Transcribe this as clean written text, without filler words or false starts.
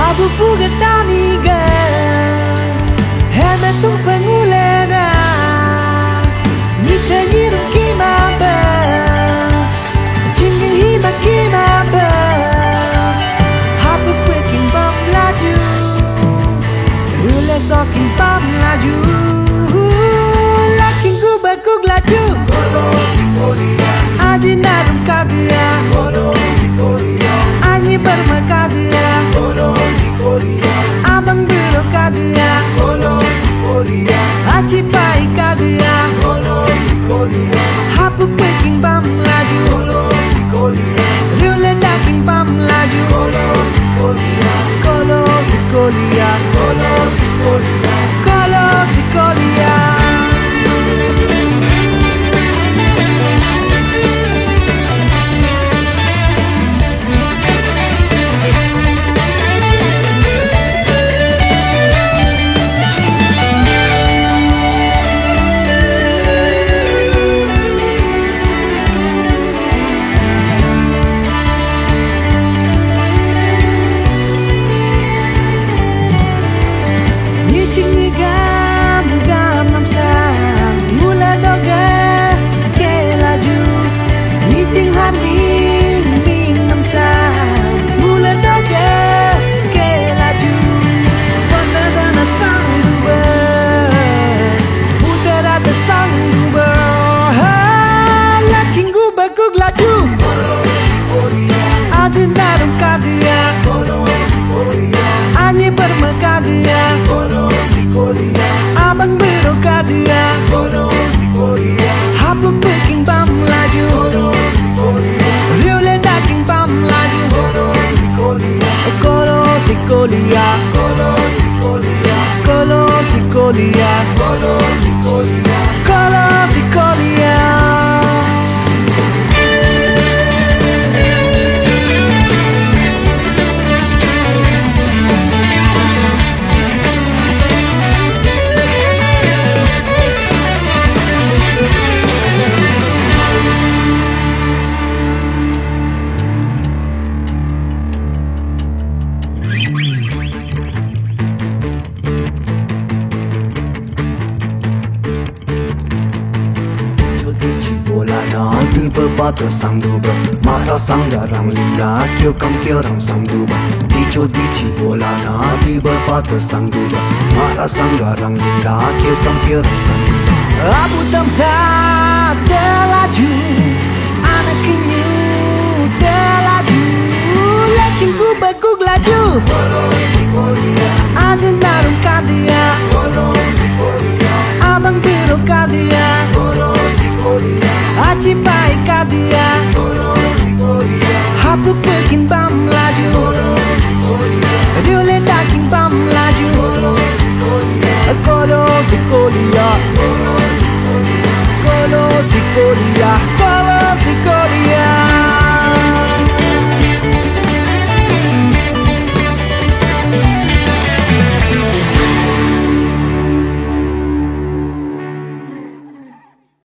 Abu pugatani ga Heme tung pengulera Nika nyiru kima ba Jingin hima kima ba Abu puking bam laju Rule soking bam laju Laking guba kug laju Aji narum kadia Anyi berma kadia Abang biro kadia Aci pai kadia Hapu peking bam laju Rule daking bam laju Kolo sikolia Kolo sikolia Aji narum kadia Anyi berma kadia Abang biro kadia Hapu peking bam laju Rule daking bam laju Kolo sikolia Kolo sikolia Bata sangduba Mara sangga rang lingla Kyo kam kyo rang sangduba Dicho dichi bola na Diba bata sangduba Mara sangga rang lingla Kyo kam kyo rang sangduba Abu damsa telaju Anak inyu telaju Lakin guba kug laju Aja narum kadia Abang biro kadia Aci pai kadia Hapu peking bam laju